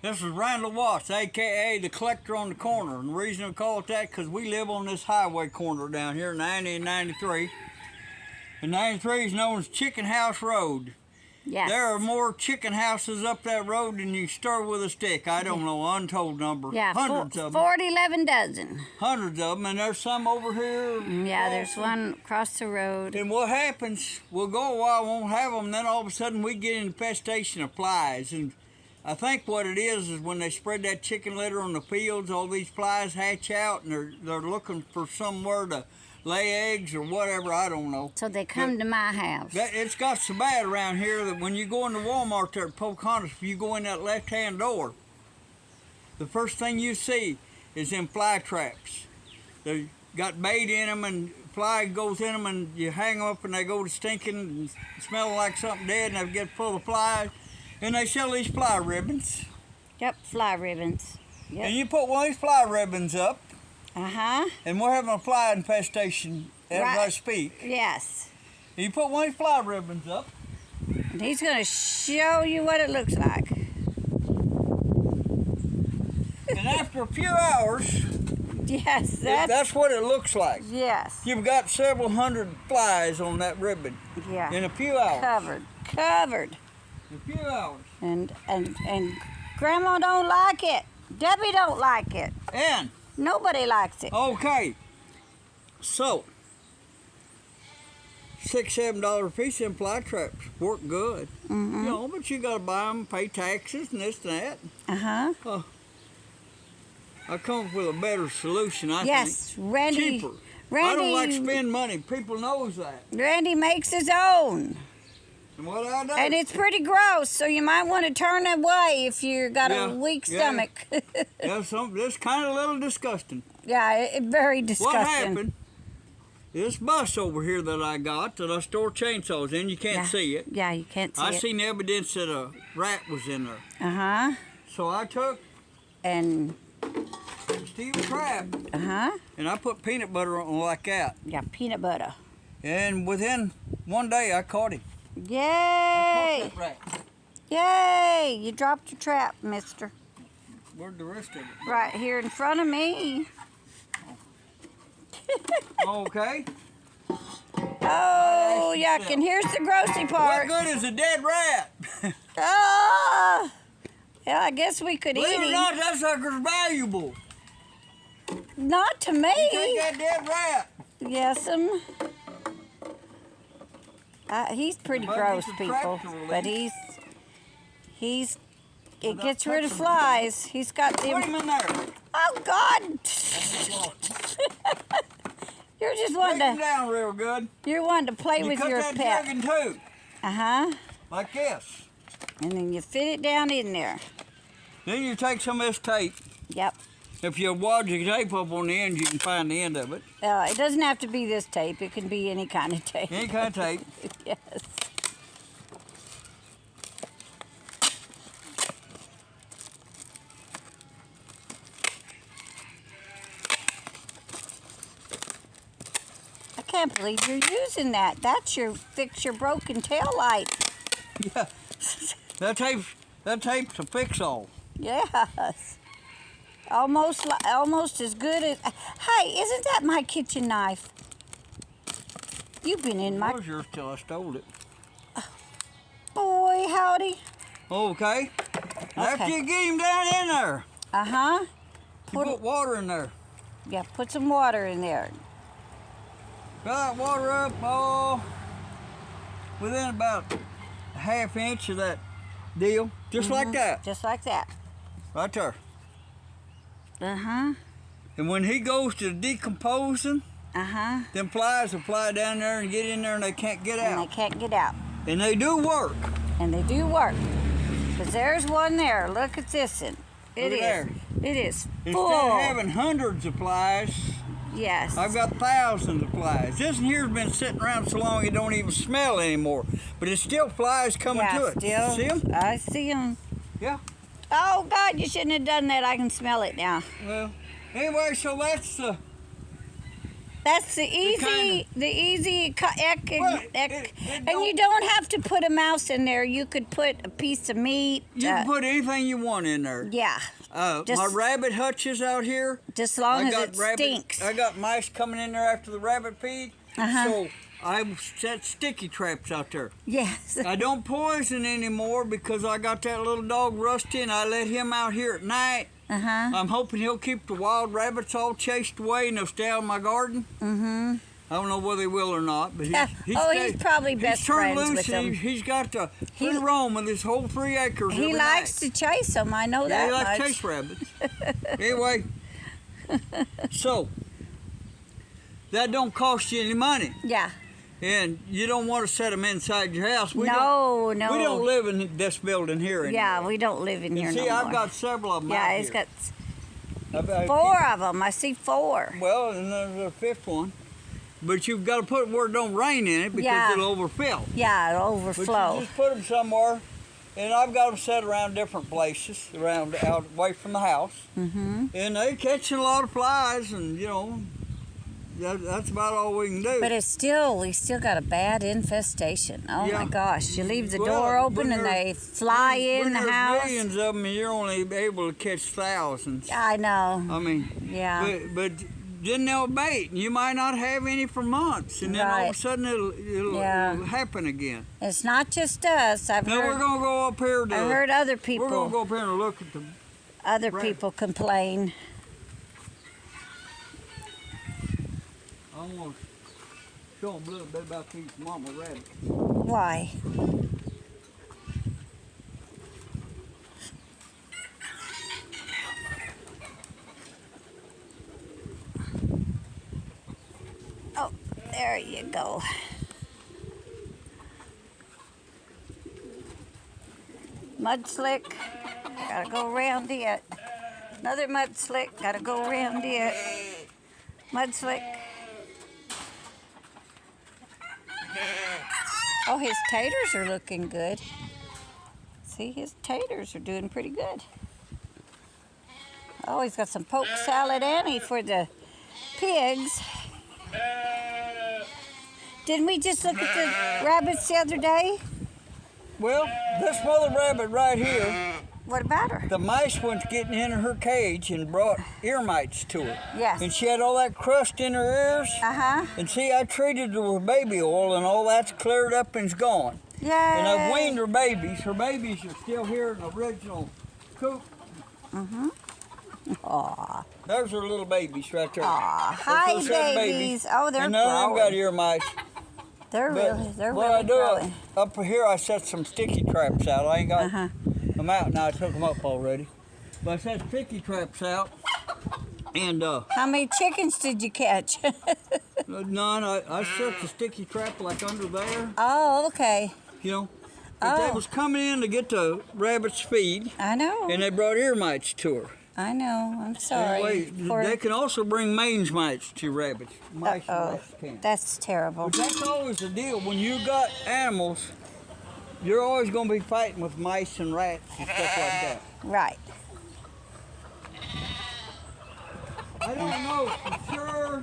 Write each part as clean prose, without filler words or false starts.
This is Randall Watts, a.k.a. the collector on the corner. And the reason I call it that, because we live on this highway corner down here, 90 and 93. And 93 is known as Chicken House Road. Yes. There are more chicken houses up that road than you stir with a stick. I don't know, untold number. Yeah, hundreds of them. 40, 11 dozen. Hundreds of them, and there's some over here. Yeah, there's one across the road. And what happens, we'll go a while, won't have them, then all of a sudden we get infestation of flies. And I think what it is when they spread that chicken litter on the fields, all these flies hatch out, and they're looking for somewhere to lay eggs or whatever, I don't know. So they come to my house. It's got so bad around here that when you go into Walmart there at Pocahontas, if you go in that left-hand door, the first thing you see is them fly traps. They got bait in them, and fly goes in them, and you hang them up, and they go to stinking and smelling like something dead, and they get full of flies. And they sell these fly ribbons. Yep, fly ribbons. Yep. And you put one of these fly ribbons up. Uh-huh. And we're having a fly infestation as I speak. Yes. And you put one of these fly ribbons up. And he's going to show you what it looks like. And after a few hours, yes, that's what it looks like. Yes. You've got several hundred flies on that ribbon. Yeah. In a few hours. Covered. In a few hours. And Grandma don't like it. Debbie don't like it. And nobody likes it. Okay. So $6-7 a piece in fly traps work good. Mm-hmm. You know, but you gotta buy them, pay taxes and this and that. Uh-huh. I come up with a better solution, I think. Yes, Randy. Cheaper. Randy, I don't like to spend money. People knows that. Randy makes his own. And what I do? And it's pretty gross, so you might want to turn away if you got a weak stomach. Yeah, it's kind of a little disgusting. Yeah, very disgusting. What happened? This bus over here that I got, that I store chainsaws in, you can't see it. Yeah, you can't see it. I seen evidence that a rat was in there. Uh-huh. So I took and a steel trap. Uh-huh. And I put peanut butter on like that. Yeah, peanut butter. And within one day, I caught him. Yay! I caught that rat. Yay! You dropped your trap, mister. Where'd the rest of it? Right here in front of me. Okay. Oh, yuck. And here's the grossy part. What good is a dead rat? Oh! Yeah, I guess we could eat him. Believe it or not, that sucker's valuable. Not to me. You take that dead rat. Yes, he's pretty gross, people. But it gets rid of flies. He's got the. Put him in there. Oh God! You're just wanting Take him to. down real good. You're wanting to play with your pet. pet. Jug in two. Uh-huh. Like this. And then you fit it down in there. Then you take some of this tape. Yep. If you wad your tape up on the end, you can find the end of it. It doesn't have to be this tape. It can be any kind of tape. Any kind of tape. Yes. I can't believe you're using that. That's fix your broken tail light. Yeah. That tape's a fix-all. Yes. Almost as good as. Hey, isn't that my kitchen knife? You've been in my. It was yours till I stole it. Boy, howdy. Okay. After you get him down in there. Uh-huh. You put water in there. Yeah, put some water in there. Fill that water up, within about a ½ inch of that deal. Just like that. Just like that. Right there. Uh-huh. And when he goes to decomposing, them flies will fly down there and get in there and they can't get out. And they can't get out. And they do work. And they do work. Because there's one there. Look at this one. It is full. Instead of having hundreds of flies, yes, I've got thousands of flies. This one here's been sitting around so long it don't even smell anymore. But it's still flies coming to it. Still, See them? I see them. Yeah. Oh, God, you shouldn't have done that. I can smell it now. Well, anyway, so that's That's the easy, and you don't have to put a mouse in there. You could put a piece of meat. You can put anything you want in there. Yeah. My rabbit hutches out here. Just as long as it stinks. I got mice coming in there after the rabbit feed. So I set sticky traps out there. Yes. I don't poison anymore because I got that little dog Rusty, and I let him out here at night. I'm hoping he'll keep the wild rabbits all chased away and they'll stay out of my garden. I don't know whether he will or not, but he's probably best friends with them. He's got to free roam with his whole 3 acres. He likes to chase them. I know that he likes much. to chase rabbits. Anyway, so that don't cost you any money. Yeah. And you don't want to set them inside your house. We no. We don't live in this building here anymore. Yeah, we don't live in here no more. See, I've got several of them out he's here. got 4 of them. I see 4. Well, and there's a 5th one. But you've got to put it where it don't rain in it because it'll overfill. Yeah, it'll overflow. But you just put them somewhere. And I've got them set around different places, out away from the house. And they catch a lot of flies, and, you know, that's about all we can do. But we still got a bad infestation. Oh my gosh! You leave the door open and they fly in the house. There's millions of them, and you're only able to catch thousands. I know. I mean, but then they'll bait, and you might not have any for months, and then all of a sudden it'll happen again. It's not just us. We're gonna go up here. I heard other people. We're gonna go up here and look at the. Other people complain. I'm going to show them a little bit about these mama rabbits. Why? Oh, there you go. Mud slick, gotta go around it. Another mud slick, gotta go around it. Mud slick. Oh, his taters are looking good. See, his taters are doing pretty good. Oh, he's got some poke salad, Annie, for the pigs. Didn't we just look at the rabbits the other day? Well, this mother rabbit right here, what about her? The mice went getting in her cage and brought ear mites to her. Yes. And she had all that crust in her ears. And see, I treated her with baby oil, and all that's cleared up and's gone. Yay. And I've weaned her babies. Her babies are still here in the original coop. Aw. There's her little babies right there. Aw. Hi, babies. Oh, they're and none of them got ear mites. They're really I do growing. up here, I set some sticky traps out. I ain't got them out now. I took them up already. But I set sticky traps out. And how many chickens did you catch? None. I set the sticky trap like under there. Oh, okay. You know, but they was coming in to get the rabbit's feed. I know. And they brought ear mites to her. I know. I'm sorry. They can also bring mange mites to rabbits. Mice and rats can. That's terrible. But that's always the deal. When you got animals, you're always going to be fighting with mice and rats and stuff like that. Right. I don't know for sure.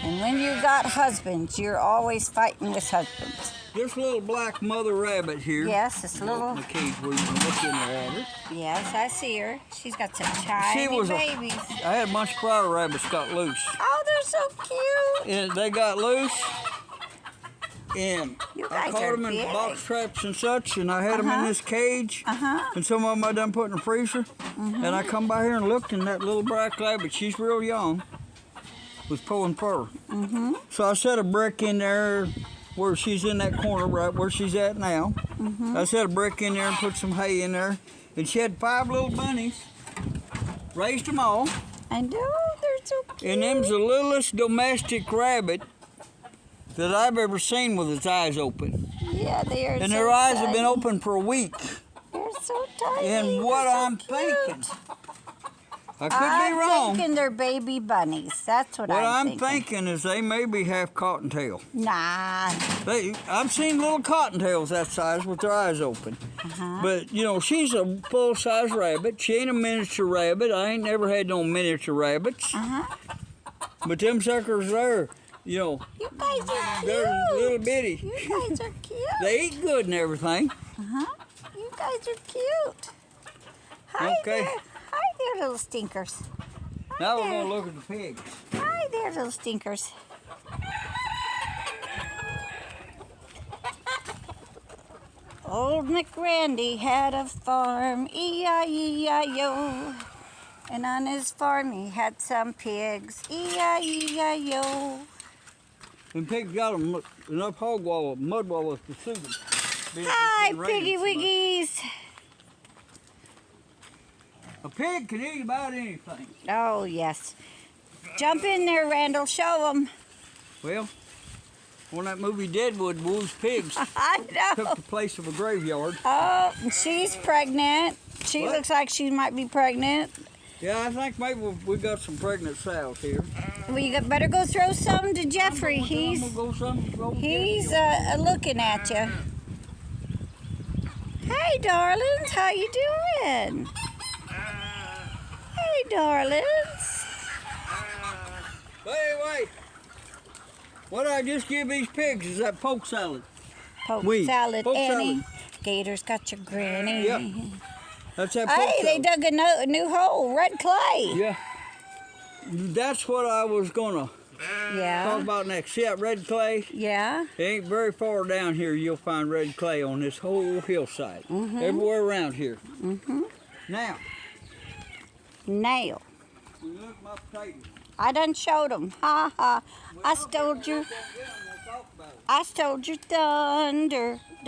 And when you got husbands, you're always fighting with husbands. This little black mother rabbit here. Yes, this little. In the cage where you can look in the water. Yes, I see her. She's got some tiny babies. I had a bunch of prior rabbits got loose. Oh, they're so cute. And they got loose. And I caught them in big. box traps and such, and I had them in this cage. And some of them I done put in the freezer. And I come by here and looked, and that little black rabbit, she's real young, was pulling fur. So I set a brick in there where she's in that corner, right where she's at now. I set a brick in there and put some hay in there. And she had 5 little bunnies. Raised them all. I know, they're so cute. And them's the littlest domestic rabbit that I've ever seen with its eyes open. Yeah, they are. And their eyes have been open for a week. They're so tiny. And what I'm thinking, I could be wrong. I'm thinking they're baby bunnies. That's what I'm thinking. What I'm thinking is they may be half cottontail. Nah. I've seen little cottontails that size with their eyes open. But, you know, she's a full-size rabbit. She ain't a miniature rabbit. I ain't never had no miniature rabbits. But them suckers there, You know, You guys are cute. they're little bitty. You guys are cute. They eat good and everything. Uh-huh. You guys are cute. Hi Okay. there. Hi there, little stinkers. Hi Now we're there. gonna look at the pigs. Hi there, little stinkers. Old McRandy had a farm, E-I-E-I-O. And on his farm he had some pigs, E-I-E-I-O. And pigs got enough hog wall, mud walls to suit them. Hi, piggy wiggies. A pig can eat about anything. Oh, yes. Jump in there, Randall. Show them. Well, on that movie Deadwood, Wolves Pigs I took know. the place of a graveyard. Oh, she's pregnant. She What? looks like she might be pregnant. Yeah, I think maybe we got some pregnant sows here. Well, you better go throw some to Jeffrey. He's looking at you. Hey, darlings, how you doing? Hey, darlings. Wait. What I just give these pigs is that poke salad. Poke Wheat. salad, Poke Annie. salad. Gators got your granny. Yep. That's that poke Hey, they salad. dug a new hole, red clay. Yeah. That's what I was gonna talk Yeah. about next. See that red clay? Yeah. It ain't very far down here you'll find red clay on this whole hillside. Everywhere around here. Now, Nail. when you look at my potatoes. I done showed them. Ha ha. I stole your. I stole your thunder. It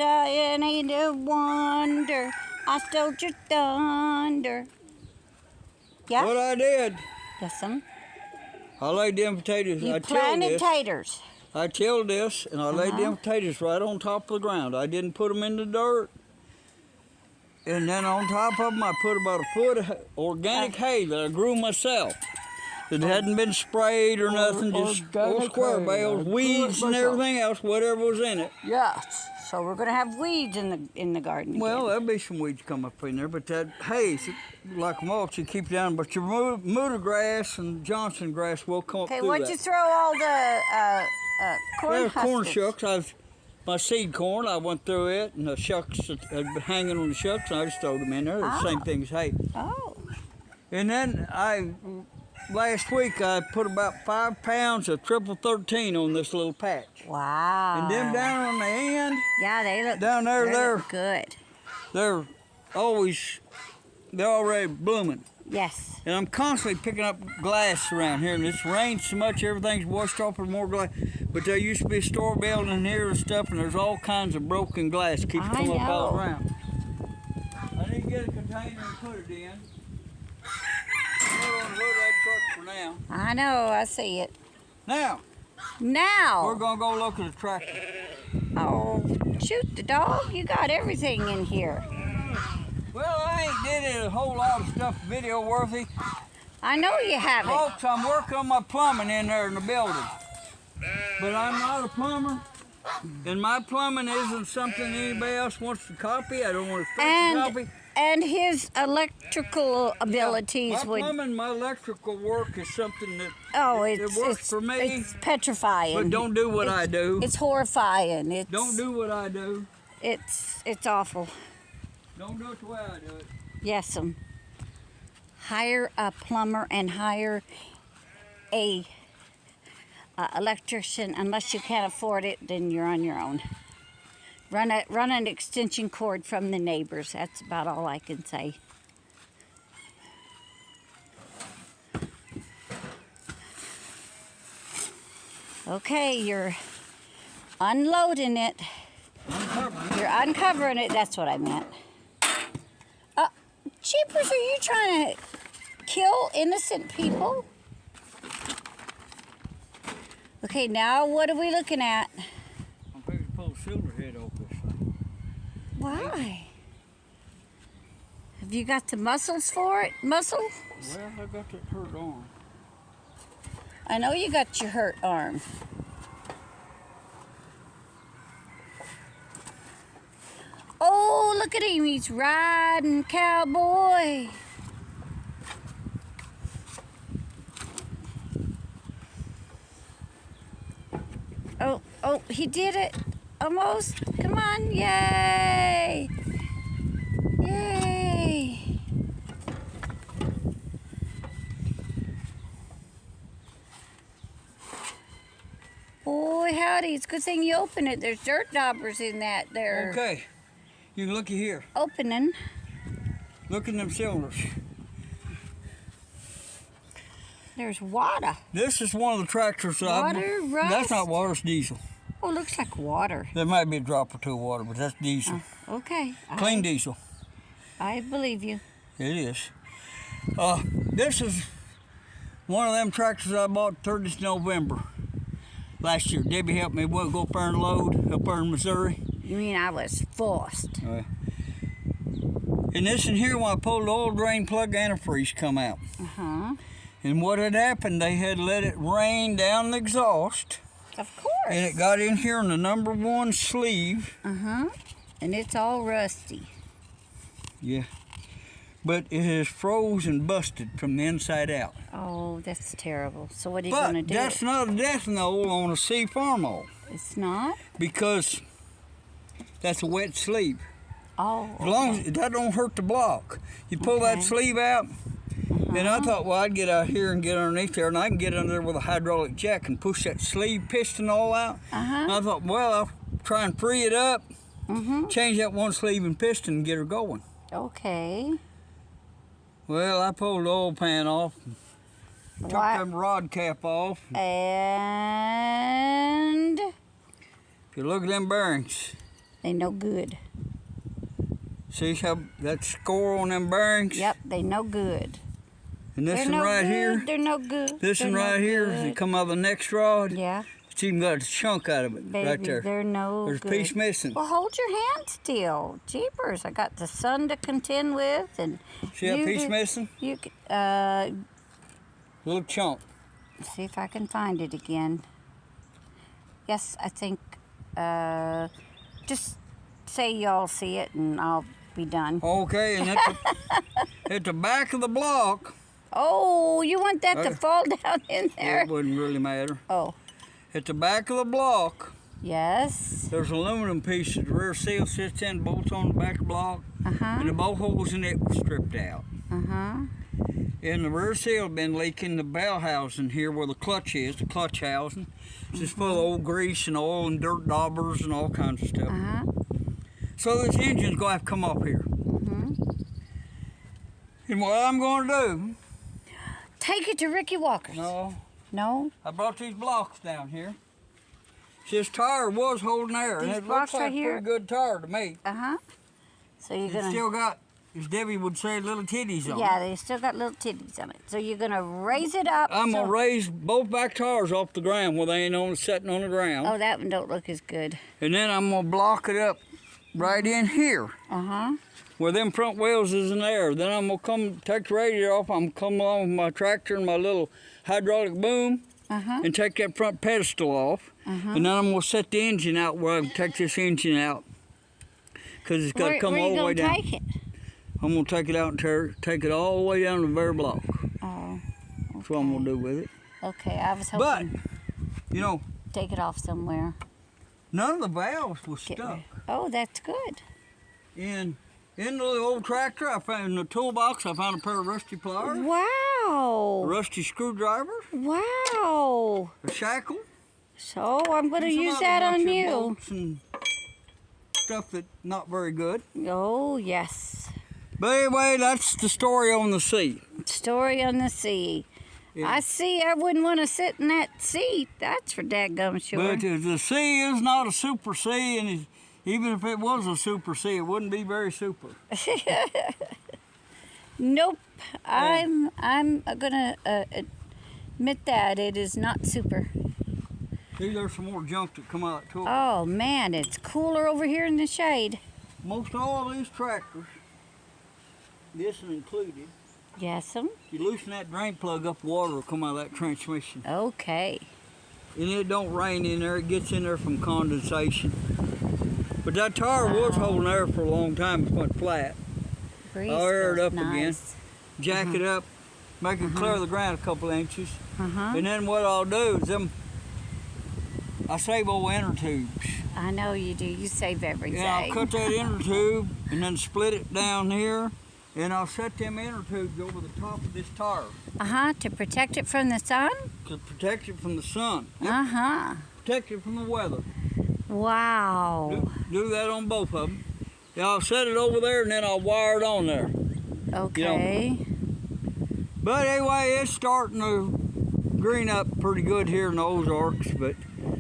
ain't a wonder. I stole your thunder. Yeah. What I did, Listen. I laid them potatoes. You I tilled planted this. taters. I tilled this and I laid them potatoes right on top of the ground. I didn't put them in the dirt. And then on top of them, I put about a foot of organic hay that I grew myself. It hadn't been sprayed or nothing, just little organic square hay. bales, I grew weeds it and myself. everything else, whatever was in it. Yes. So we're gonna have weeds in the garden. Well, again. there'll be some weeds come up in there, but that hay, like mulch, you keep down. But your Muda grass and Johnson grass will come up Okay, through what'd that. you throw all the corn Well, corn huskers? shucks. My seed corn, I went through it, and the shucks that had been hanging on the shucks, and I just throwed them in there. They're the same thing as hay. Oh. And then last week, I put about 5 pounds of triple 13 on this little patch. Wow. And them down on the end, Yeah, they look down there, they there. look good. they're already blooming. Yes. And I'm constantly picking up glass around here, and it's rained so much, everything's washed off with more glass. But there used to be a store building here and stuff, and there's all kinds of broken glass keeps I coming up all know. around. I need to get a container and put it in. I'm going to load that truck for now. I know, I see it. Now, Now. we're going to go look at the tractor. Oh, shoot the dog. You got everything in here. Well, I ain't did a whole lot of stuff video worthy. I know you haven't. Folks, I'm working on my plumbing in there in the building. But I'm not a plumber. And my plumbing isn't something anybody else wants to copy. I don't want to copy. And his electrical abilities My would. plumbing, my electrical work is something that Oh, it it's works for me. It's petrifying. But don't do what I do. It's horrifying. It's Don't do what I do. It's awful. Don't do it the way I do it. Yes, hire a plumber and hire a electrician. Unless you can't afford it, then you're on your own. Run an extension cord from the neighbors. That's about all I can say. Okay, you're unloading it. You're uncovering it. That's what I meant. Jeepers, are you trying to kill innocent people? Okay, now what are we looking at? I'm going to pull the silver head off this thing. Why? Have you got the muscles for it? Muscle? Well, I got that hurt arm. I know you got your hurt arm. Oh, look at him. He's riding cowboy. Oh, he did it. Almost. Come on. Yay. Yay. Boy, howdy. It's a good thing you opened it. There's dirt daubers in that there. Okay. You can looky here. Opening. Look in them cylinders. There's water. This is one of the tractors that Water, rust. That's not water, it's diesel. Oh, looks like water. There might be a drop or two of water, but that's diesel. Okay. Clean diesel. I believe you. It is. This is one of them tractors I bought 30th November last year. Debbie helped me go up there and load up there in Missouri. You mean I was forced? And this in here, when I pulled the oil drain plug, antifreeze come out. Uh-huh. And what had happened, they had let it rain down the exhaust. Of course. And it got in here in the number 1 sleeve. Uh-huh. And it's all rusty. Yeah. But it has froze and busted from the inside out. Oh, that's terrible. So what are you going to do? But that's not a death knell on a C Farmall. It's not? Because that's a wet sleeve. Oh, As long as that don't hurt the block. You pull that sleeve out, and I thought, well, I'd get out here and get underneath there, and I can get under there with a hydraulic jack and push that sleeve piston all out. And I thought, well, I'll try and free it up, change that one sleeve and piston and get her going. Okay. Well, I pulled the oil pan off, took them rod cap off. And If you look at them bearings, they no good. see how that score on them bearings? Yep, they no good. And this They're one no right good. here, They're no good. this They're one no right here, good. it come out of the next rod. Yeah. It's even got a chunk out of it Baby, right there. they're no There's good. a piece missing. Well, hold your hand still. Jeepers, I got the sun to contend with, and See that piece missing? You Little chunk. see if I can find it again. Yes, I think. Just say y'all see it, and I'll be done. Okay, and at the back of the block. Oh, you want that to fall down in there? It wouldn't really matter. Oh, At the back of the block, yes. there's an aluminum piece that the rear seal sits in, bolts on the back of the block, and the bolt holes in it were stripped out. And the rear seal had been leaking the bell housing here where the clutch is, the clutch housing. It's just full of old grease and oil and dirt daubers and all kinds of stuff. So this engine's going to have to come up here. And what I'm going to do... Take it to Ricky Walker's. No. No? I brought these blocks down here. See, this tire was holding air, and These it blocks looks like right a here? pretty good tire to me. So you're It's gonna... still got, as Debbie would say, little titties on it. Yeah, they still got little titties on it. So you're gonna raise it up. I'm going to raise both back tires off the ground where they ain't sitting on the ground. Oh, that one don't look as good. And then I'm going to block it up right in here. Where them front wheels is in there. Then I'm going to come take the radiator off. I'm going to come along with my tractor and my little hydraulic boom and take that front pedestal off. And then I'm going to set the engine out where I can take this engine out. Because it's got to come all the way down. Where you gonna take it? I'm going to take it out and take it all the way down to the very block. Oh, That's what I'm going to do with it. okay. I was But, hoping you know, take it off somewhere. none of the valves was Get stuck. rid- Oh, that's good. In the old tractor, I found in the toolbox, I found a pair of rusty pliers, a Wow. rusty screwdriver, Wow. a shackle. So I'm going to and some use other that bunch on of you. bolts and stuff that not very good. Oh, yes. But anyway, that's the story on the sea. Story on the sea. Yeah. I see. I wouldn't want to sit in that seat. That's for dadgum sure. But the sea is not a super sea, and even if it was a super sea, it wouldn't be very super. Nope. I'm gonna admit that it is not super. See, there's some more junk that come out too. Oh man, it's cooler over here in the shade. Most all of these tractors, this one included, Yes'm. you loosen that drain plug up, water will come out of that transmission. Okay. And it don't rain in there, it gets in there from condensation. But that tire was holding air for a long time, it went flat. Breeze I'll air it feels up again, nice. jack it up, make it clear the ground a couple inches. Uh-huh. And then what I'll do is I save old inner tubes. I know you do. You save everything. Yeah, I'll cut that inner tube and then split it down here, and I'll set them inner tubes over the top of this tire. To protect it from the sun? To protect it from the sun. Protect it from the weather. Wow. Do that on both of them. Yeah, I'll set it over there and then I'll wire it on there. Okay. You know. But anyway, it's starting to green up pretty good here in the Ozarks, but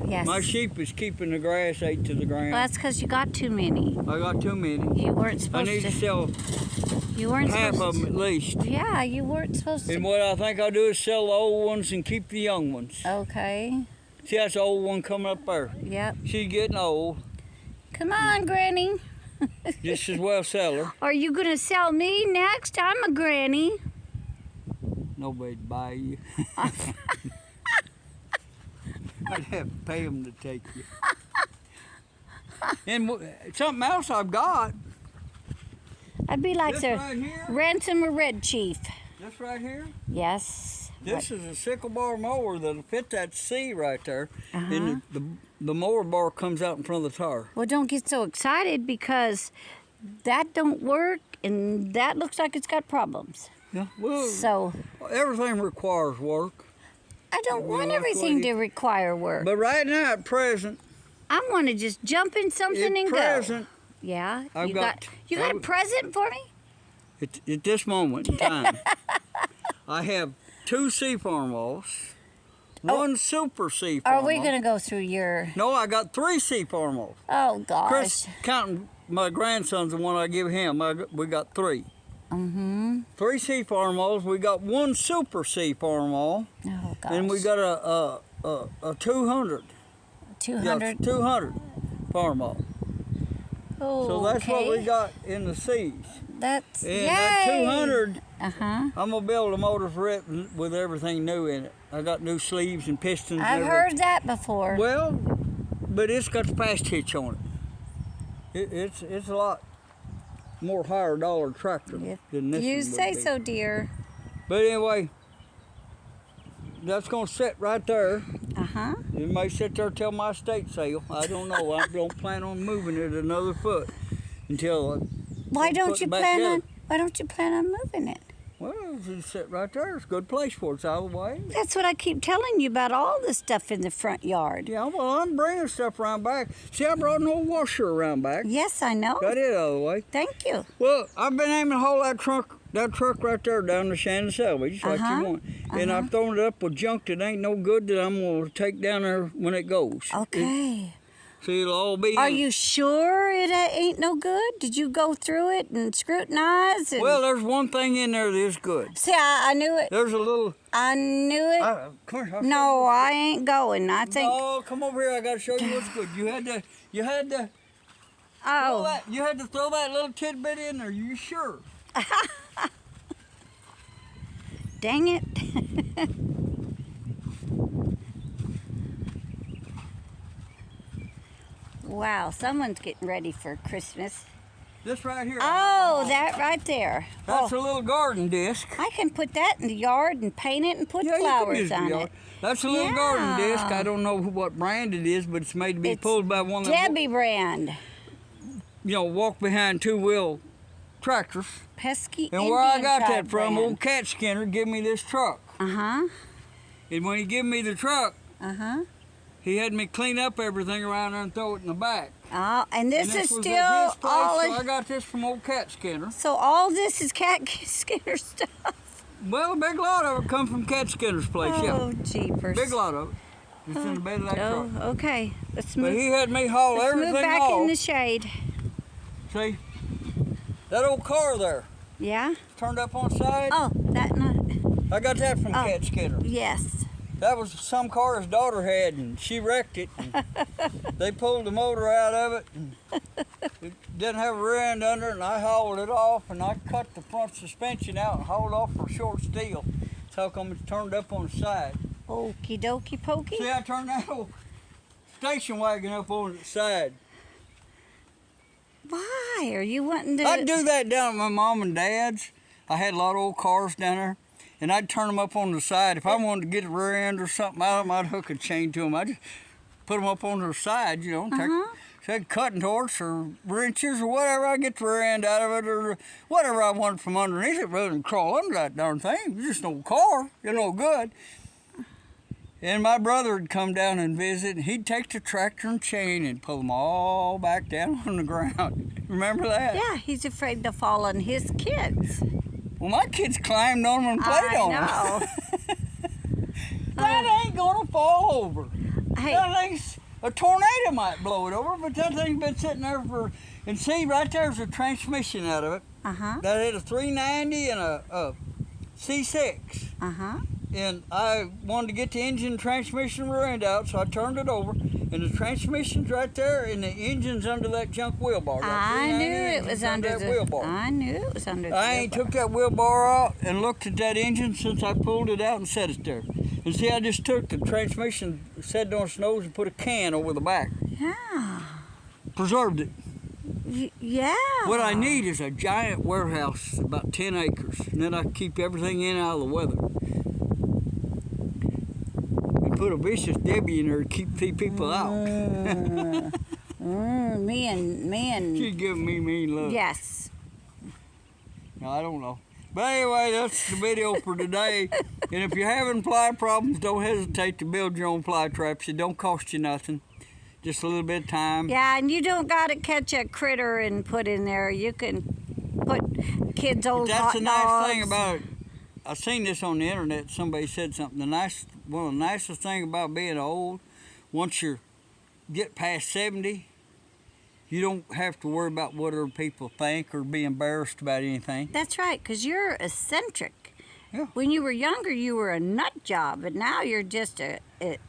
yes. My sheep is keeping the grass ate to the ground. Well, that's because you got too many. I got too many. You weren't supposed to. I need to sell half of them at least. Yeah, you weren't supposed to. And what I think I'll do is sell the old ones and keep the young ones. Okay. See, that's the old one coming up there. Yep. She's getting old. Come on, Granny. Just as well sell her. Are you going to sell me next? I'm a granny. Nobody'd buy you. I'd have to pay them to take you. And something else I've got. I'd be like This the right here. ransom or red chief. This right here. Yes. This is a sickle bar mower that'll fit that C right there. Uh-huh. And the mower bar comes out in front of the tire. Well, don't get so excited because that don't work and that looks like it's got problems. Yeah. Well, So everything requires work. I don't Well, want that's everything what to require work. But right now, at present, I want to just jump in something and present, go. Yeah. I've you got- you got a present for me? at this moment in time, I have 2 C Farmalls, one Super C Farmall. Are we going to go through your... No, I got 3 C Farmalls. Oh, gosh. Chris, counting my grandson's the one I give him, we got 3. Mm-hmm. 3 C Farmalls. We got 1 Super C Farmall. Oh, gosh. And we got a 200. 200? Yeah, 200 Farmall. Oh, So that's okay. what we got in the C's. That's... And yay! that 200, Uh-huh. I'm going to build a motor for it with everything new in it. I got new sleeves and pistons. I've and heard that before. Well, but it's got the fast hitch on it. It's a lot more higher dollar tractor than this You one say would be. so, dear. But anyway, that's going to sit right there. Uh-huh. It may sit there till my estate sale. I don't know. I don't plan on moving it another foot until. Why don't put you it back plan together. on... Why don't you plan on moving it? Well, it's sit right there. It's a good place for it. It's out of the way. That's what I keep telling you about all the stuff in the front yard. Yeah, well, I'm bringing stuff around back. See, I brought an old washer around back. Yes, I know. Got it out of the way. Thank you. Well, I've been aiming to haul that truck right there down to Shannon Salvage, like you want. And I've thrown it up with junk that ain't no good that I'm going to take down there when it goes. Okay. See, it'll all be Are in. you sure it ain't no good? Did you go through it and scrutinize? And... Well, there's one thing in there that is good. See, I knew it. There's a little... I knew it. Come here. No, I ain't going. I think... No, come over here. I got to show you what's good. You had to throw Oh, that, you had to throw that little tidbit in there. You sure? dang it. Wow, someone's getting ready for Christmas. This right here. Oh, that right there. That's a little garden disc. I can put that in the yard and paint it and put Yeah, you can flowers use the on yard. it. That's a little garden Yeah. disc. I don't know what brand it is, but it's made to be It's pulled by one that Debbie brand. walk behind 2-wheel tractors. Pesky And Indian where I got tribe that from, brand. old Cat Skinner give me this truck. Uh-huh. And when he give me the truck, Uh-huh. he had me clean up everything around there and throw it in the back. Oh, and this and is was still at his place, all... so I got this from old Cat Skinner. So all this is Cat Skinner stuff. Well, a big lot of it come from Cat Skinner's place, Oh, yeah. jeepers. Big lot of it. It's in the bed of that Oh, truck. okay. Let's But move, he had me haul let's everything move back off. in the shade. See? That old car there, Yeah? turned up on the side. Oh, that not... I got that from Oh. Cat Skinner. Yes. That was some car his daughter had, and she wrecked it. And they pulled the motor out of it, and it didn't have a rear end under it, and I hauled it off, and I cut the front suspension out and hauled off for short steel. That's how come it's turned up on the side. Okie dokie pokey. See, I turned that old station wagon up on the side. Why? Are you wanting to... I'd do that down at my mom and dad's. I had a lot of old cars down there, and I'd turn them up on the side. If I wanted to get a rear end or something out of them, I'd hook a chain to them. put them up on their side, you know, Uh-huh. take cutting torch or wrenches or whatever. I get the rear end out of it or whatever I want from underneath it rather than crawl under that darn thing. It's just no car. You're no good. And my brother would come down and visit, and he'd take the tractor and chain and pull them all back down on the ground. Remember that? Yeah, he's afraid to fall on his kids. Well, my kids climbed on them and played on them. I That ain't gonna fall over. know. Hey, That thing's, a tornado might blow it over, but that thing's been sitting there for, and see, right there's a transmission out of it. uh-huh, That had a 390 and a C6. uh-huh. And I wanted to get the engine transmission rear end out, so I turned it over, and the transmission's right there, and the engine's under that junk wheel bar. I knew it was under that the wheel bar. I knew it was under the I ain't wheel took that wheel bar out and looked at that engine since I pulled it out and set it there. And see, I just took the transmission, set it on its nose, and put a can over the back. bar. Yeah. Preserved it. Yeah. What I need is a giant warehouse, about 10 acres, and then I can keep everything in out of the weather. And put a vicious Debbie in there to keep the people out. Me and She's giving me mean look. yes. No, I don't know. But anyway, that's the video for today. And if you're having fly problems, don't hesitate to build your own fly traps. It don't cost you nothing. Just a little bit of time. Yeah, and you don't got to catch a critter and put in there. You can put kids' old But that's hot the nice dogs. thing about it. I seen this on the internet. Somebody said something. One of the nicest thing about being old, once you get past 70, you don't have to worry about what other people think or be embarrassed about anything. That's right, because you're eccentric. Yeah. When you were younger, you were a nut job, and now you're just a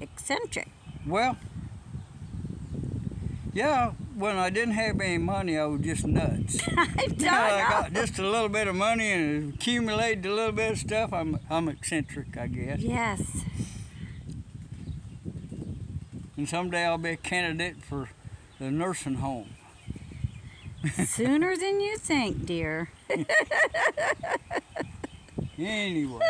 eccentric. Well, yeah, when I didn't have any money, I was just nuts. I don't Now I know. got just a little bit of money and accumulated a little bit of stuff. I'm eccentric, I guess. Yes. And someday I'll be a candidate for the nursing home. Sooner than you think, dear. Anyway.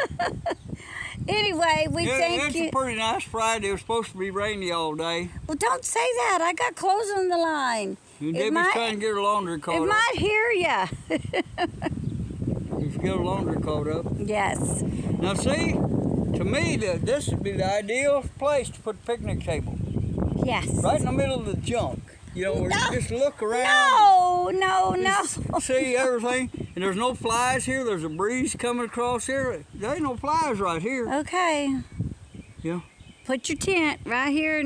Anyway, we thank It's you. a pretty nice Friday. It was supposed to be rainy all day. Well, don't say that. I got clothes on the line. And It Debbie's might- trying to get her laundry It caught up. might hear ya. If you get her laundry caught up. Yes. Now see, to me, this would be the ideal place to put a picnic table. Yes. Right in the middle of the junk. You know, where No. you just look around. No. Just see everything. And there's no flies here. There's a breeze coming across here. There ain't no flies right here. Okay. Yeah. Put your tent right here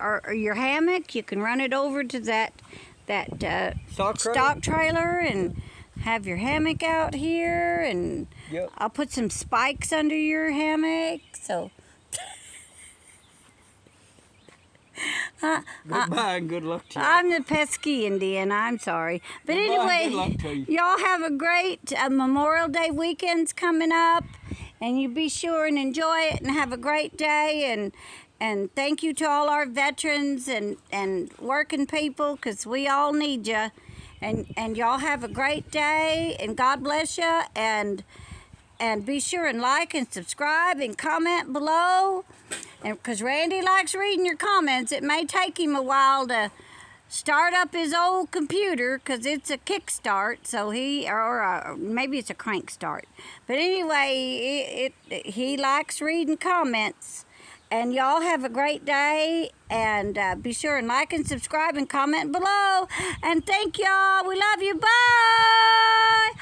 or your hammock. You can run it over to that Stock trailer? stock trailer and have your hammock out here. And Yep. I'll put some spikes under your hammock. So. Goodbye and good luck to you. I'm the pesky Indian. I'm sorry. But Goodbye, anyway, good luck to you. y'all have a great Memorial Day weekends coming up. And you be sure and enjoy it and have a great day. And thank you to all our veterans and working people, because we all need you. And y'all have a great day. And God bless you. And be sure and like and subscribe and comment below. And because Randy likes reading your comments, it may take him a while to start up his old computer because it's a kickstart. So maybe it's a crank start. But anyway, he likes reading comments. And y'all have a great day. And be sure and like and subscribe and comment below. And thank y'all. We love you. Bye.